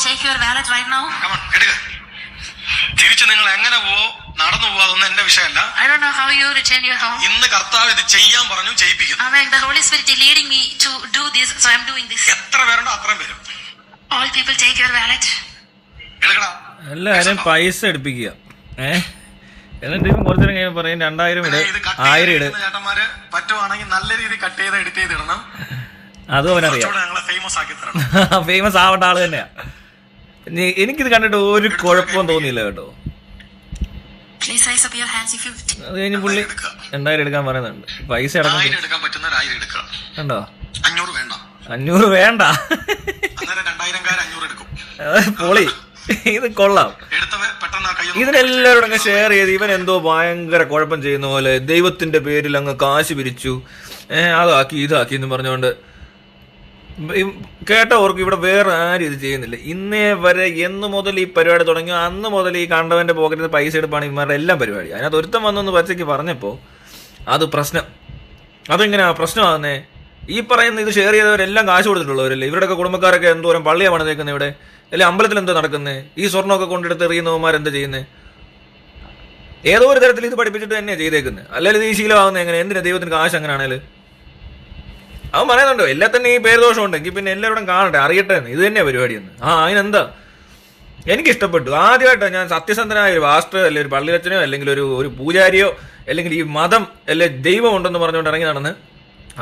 take your wallet right now? Come on, എടുക്ക. തിരിച്ചു നിങ്ങൾ എങ്ങനെ നടന്നു പോവാതൊന്നും എന്റെ വിഷയമല്ല. I don't know how you return your home. ഇന്ന് കർത്താവ് ഇത് ചെയ്യാൻ പറഞ്ഞു, ചെയ്യിപ്പിക്കുന്നു. Amen. The Holy Spirit is leading me to do this, so I'm doing this. എത്ര പേരുണ്ടോ അത്രയും പേരും. All people take your wallet. എടുക്കടാ. എല്ലാരും പൈസ എടുപ്പിക്കുക. എന്നിട്ട് ഇപ്പം കുറച്ചു നേരം കഴിയുമ്പോൾ പറയും 2000 ഇട്, 1000 ഇട്. ചേട്ടന്മാര് പറ്റുവാണെങ്കിൽ നല്ല രീതിയിൽ കട്ട് ചെയ്ത് എഡിറ്റ് ചെയ്തിടണം. അതും അവനറിയാം. ഞങ്ങളെ ഫേമസ് ആക്കി തരണം. ഫേമസ് ആവേണ്ട ആള് തന്നെയാ. എനിക്കിത് കണ്ടിട്ട് ഒരു കുഴപ്പവും തോന്നിയില്ല കേട്ടോ. Please raise up your hands if you. അത് കഴിഞ്ഞ് പുള്ളി 2000 എടുക്കാൻ പറയുന്നുണ്ട്. പൈസ എടുക്കാൻ പറ്റുന്ന 1000 എടുക്കുക. കണ്ടോ? 500 വേണ്ട. 500 വേണ്ട. അന്നേരം 2000 500 എടുക്കും. പൊളി. ഇത് കൊള്ളാം. ഇതിനെല്ലാവരോടും അങ്ങ് ഷെയർ ചെയ്ത് ഇവൻ എന്തോ ഭയങ്കര കുഴപ്പം ചെയ്യുന്ന പോലെ ദൈവത്തിന്റെ പേരിൽ അങ്ങ് കാശ് പിരിച്ചു, അതാക്കി ഇതാക്കി എന്ന് പറഞ്ഞുകൊണ്ട് കേട്ടവർക്ക് ഇവിടെ വേറെ ആരും ഇത് ചെയ്യുന്നില്ല. ഇന്നേ വരെ എന്ന് മുതൽ ഈ പരിപാടി തുടങ്ങി അന്ന് മുതൽ ഈ കണ്ടവന്റെ പോക്കറ്റിൽ നിന്ന് പൈസ എടുപ്പാണ് ഇവന്മാരുടെ എല്ലാം പരിപാടി. അതിനകത്ത് ഒരുത്തം വന്നൊന്ന് പച്ചയ്ക്ക് പറഞ്ഞപ്പോൾ അത് പ്രശ്നം. അതെങ്ങനെയാ പ്രശ്നമാകുന്നേ? ഈ പറയുന്ന ഇത് ഷെയർ ചെയ്തവരെല്ലാം കാശ് കൊടുത്തിട്ടുള്ളവരല്ലേ? ഇവരുടെയൊക്കെ കുടുംബക്കാരൊക്കെ എന്തോരം പള്ളിയാണ് പണിതേക്കുന്നത് ഇവിടെ, അല്ലെ അമ്പലത്തിൽ എന്തോ നടക്കുന്നത്? ഈ സ്വർണ്ണമൊക്കെ കൊണ്ടെടുത്ത് എറിയുന്നവന്മാരെന്താ ചെയ്യുന്നത്? ഏതോ ഒരു തരത്തിൽ ഇത് പഠിപ്പിച്ചിട്ട് തന്നെയാണ് ചെയ്തേക്കുന്നത്. അല്ലെങ്കിൽ ഈ ശീലമാകുന്നത് എങ്ങനെ? എന്തിനാ ദൈവത്തിന് കാശ് അങ്ങനെയാണേല്? അവൻ പറയുന്നുണ്ടോ എല്ലാത്തന്നെ ഈ പേരുദോഷം ഉണ്ടെങ്കിൽ പിന്നെ എല്ലാവരും കാണട്ടെ, അറിയട്ടെ, ഇത് തന്നെയാണ് പരിപാടിയെന്ന്. അതിനെന്താ? എനിക്കിഷ്ടപ്പെട്ടു. ആദ്യമായിട്ടാണ് ഞാൻ സത്യസന്ധനായ ഒരു പാസ്റ്റർ അല്ലെങ്കിൽ ഒരു പള്ളിയച്ഛനോ അല്ലെങ്കിൽ ഒരു പൂജാരിയോ അല്ലെങ്കിൽ ഈ മതം അല്ലെ ദൈവം ഉണ്ടെന്ന് പറഞ്ഞുകൊണ്ട് ഇറങ്ങി നടന്ന്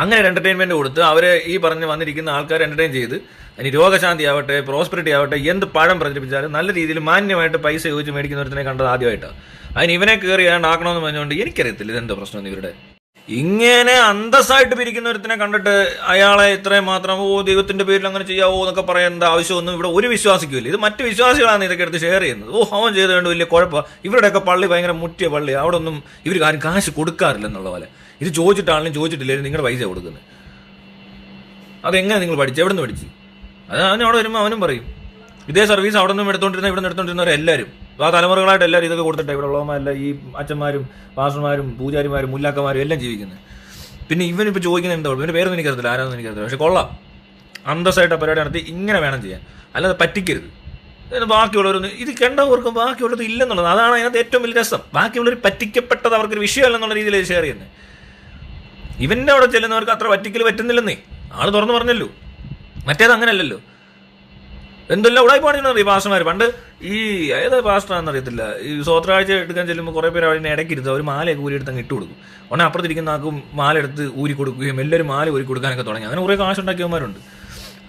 അങ്ങനെ ഒരു എന്റർടൈൻമെന്റ് കൊടുത്ത് അവരെ ഈ പറഞ്ഞ് വന്നിരിക്കുന്ന ആൾക്കാർ എന്റർടൈൻ ചെയ്ത് ഇനി രോഗശാന്തി ആവട്ടെ, പ്രോസ്പെരിറ്റി ആവട്ടെ, എന്ത് പഴം പ്രചരിപ്പിച്ചാലും നല്ല രീതിയിൽ മാന്യമായിട്ട് പൈസ ചോദിച്ച് മേടിക്കുന്നവരത്തിനെ കണ്ടത് ആദ്യമായിട്ടാണ്. അതിന് ഇവനെ കയറി ആക്കണമെന്ന് പറഞ്ഞുകൊണ്ട് എനിക്കറിയത്തില്ല ഇതെന്തോ പ്രശ്നം. ഇവരുടെ ഇങ്ങനെ അന്തസ്സായിട്ട് പിരിക്കുന്നവരത്തിനെ കണ്ടിട്ട് അയാളെ ഇത്രയും മാത്രം ദൈവത്തിന്റെ പേരിൽ അങ്ങനെ ചെയ്യാവോ എന്നൊക്കെ പറയേണ്ട ആവശ്യമൊന്നും ഇവിടെ ഒരു വിശ്വാസിക്കുമില്ല. ഇത് മറ്റു വിശ്വാസികളാണ് ഇതൊക്കെ എടുത്ത് ഷെയർ ചെയ്യുന്നത്. അവൻ ചെയ്തുകൊണ്ട് വലിയ കുഴപ്പമാണ്. ഇവരുടെയൊക്കെ പള്ളി ഭയങ്കര മുറ്റിയ പള്ളി, അവിടെ ഒന്നും ഇവർ ആരും കാശ് കൊടുക്കാറില്ല എന്നുള്ള പോലെ. ഇത് ചോദിച്ചിട്ടാണെങ്കിലും ചോദിച്ചിട്ടില്ലെങ്കിൽ നിങ്ങളുടെ പൈസ കൊടുക്കുന്നത്. അതെങ്ങനെ നിങ്ങൾ പഠിച്ചു? എവിടെ നിന്ന് പഠിച്ചു? അതിന് അവിടെ വരുമ്പോൾ അവനും പറയും ഇതേ സർവീസ് അവിടെ നിന്നും എടുത്തോണ്ടിരുന്ന ഇവിടെ നിന്ന് എടുത്തോണ്ടിരുന്നവരെല്ലാവരും ആ തലമുറകളായിട്ട് എല്ലാവരും ഇതൊക്കെ കൊടുത്തിട്ട് ഇവിടെ ഉള്ളവന്മാരല്ല ഈ അച്ഛന്മാരും പാസ്റ്റർമാരും പൂജാരിമാരും മുല്ലാക്കന്മാരും എല്ലാം ജീവിക്കുന്നത്. പിന്നെ ഇവനിപ്പോൾ ചോദിക്കുന്നത് എന്താ? ഇവൻ്റെ പേരൊന്നും എനിക്കറിയത്തില്ല, ആരാന്നും എനിക്കറിയത്തില്ല. പക്ഷെ കൊള്ളാം, അന്തസ്സായിട്ട് പരിപാടി നടത്തി ഇങ്ങനെ വേണം ചെയ്യാൻ, അല്ലാതെ പറ്റിക്കരുത്. ബാക്കിയുള്ളവരൊന്നും ഇത് കണ്ടവർക്കും ബാക്കിയുള്ളത് ഇല്ലെന്നുള്ളത് അതാണ് അതിനകത്ത് ഏറ്റവും വലിയ രസം. ബാക്കിയുള്ളവർ പറ്റിക്കപ്പെട്ടത് അവർക്കൊരു വിഷയമല്ലെന്നുള്ള രീതിയിൽ ഷെയർ ചെയ്യുന്നത്. ഇവൻ്റെ അവിടെ ചെല്ലുന്നവർക്ക് അത്ര പറ്റിക്കൽ പറ്റുന്നില്ലെന്നേ ആള് തുറന്നു പറഞ്ഞല്ലോ. മറ്റേത് അങ്ങനെയല്ലല്ലോ. എന്തെല്ലാം ഉടായി പാടിയെന്ന് ഈ പാസ്റ്റർമാർ പണ്ട് ഈ ഏതാ പാസ്റ്ററാണെന്ന് അറിയത്തില്ല, ഈ സ്വോത്രാഴ്ച എടുക്കാൻ ചെല്ലുമ്പോൾ കുറേ പേര് അവിടെ ഇടയ്ക്കിരുത്ത് അവർ മാലയൊക്കെ ഊരിയെടുത്ത് അങ്ങ് ഇട്ട് കൊടുക്കും. ഉടനെ അപ്പുറത്തിരിക്കുന്ന ആൾക്കും മാല എടുത്ത് ഊരി കൊടുക്കുകയും എല്ലാവരും മാല ഊരി കൊടുക്കാനൊക്കെ തുടങ്ങി. അങ്ങനെ കുറേ കാശുണ്ടാക്കിയവന്മാരുണ്ട്.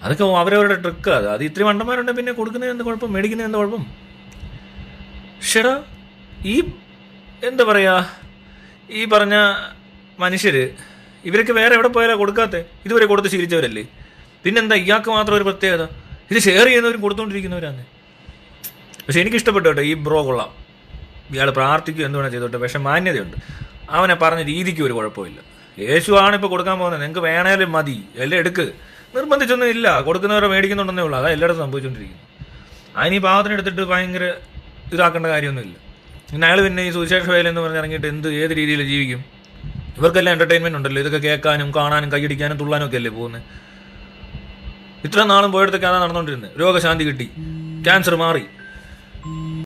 അതൊക്കെ അവരവരുടെ ട്രിക്ക്. അത് ഇത്തിരി മണ്ടന്മാരുണ്ട്. പിന്നെ കൊടുക്കുന്നതിന് എന്ത് കുഴപ്പം, മേടിക്കുന്നതിന് എന്ത് കുഴപ്പം? ഷെടാ ഈ എന്താ പറയുക, ഈ പറഞ്ഞ മനുഷ്യർ ഇവരൊക്കെ വേറെ എവിടെ പോയാലാണ് കൊടുക്കാത്തത്? ഇതുവരെ കൊടുത്ത് ശീലിച്ചവരല്ലേ. പിന്നെന്താ ഇയാൾക്ക് മാത്രം ഒരു പ്രത്യേകത? ഇത് ഷെയർ ചെയ്യുന്നവരും കൊടുത്തുകൊണ്ടിരിക്കുന്നവരാണ്. പക്ഷെ എനിക്കിഷ്ടപ്പെട്ടു കേട്ടോ, ഈ ബ്രോ കൊള്ളാം. ഇയാൾ പ്രാർത്ഥിക്കും എന്തുവേണം ചെയ്തോട്ടെ, പക്ഷെ മാന്യതയുണ്ട്. അവനെ പറഞ്ഞ രീതിക്ക് ഒരു കുഴപ്പമില്ല. യേശു ആണ് ഇപ്പോൾ കൊടുക്കാൻ പോകുന്നത്, നിങ്ങൾക്ക് വേണേലും മതി, എല്ലാം എടുക്ക്, നിർബന്ധിച്ചൊന്നും ഇല്ല. കൊടുക്കുന്നവരെ മേടിക്കുന്നുണ്ടെന്നേ ഉള്ളൂ. അതാ എല്ലായിടത്തും സംഭവിച്ചുകൊണ്ടിരിക്കുന്നു. അതിന് ഈ പാവത്തിന് എടുത്തിട്ട് ഭയങ്കര ഇതാക്കേണ്ട കാര്യമൊന്നുമില്ല. പിന്നെ അയാൾ പിന്നെ ഈ സുവിശേഷ വേല എന്ന് പറഞ്ഞ് ഇറങ്ങിയിട്ട് ഏത് രീതിയിൽ ജീവിക്കും? ഇവർക്കെല്ലാം എന്റർടൈൻമെന്റ് ഉണ്ടല്ലോ, ഇതൊക്കെ കേൾക്കാനും കാണാനും കൈയടിക്കാനും തുള്ളാനും ഒക്കെ അല്ലേ പോകുന്നത്. ഇത്ര നാളും പോയിടത്തൊക്കെ അതാണ് നടന്നുകൊണ്ടിരുന്നത്. രോഗശാന്തി കിട്ടി, ക്യാൻസർ മാറി,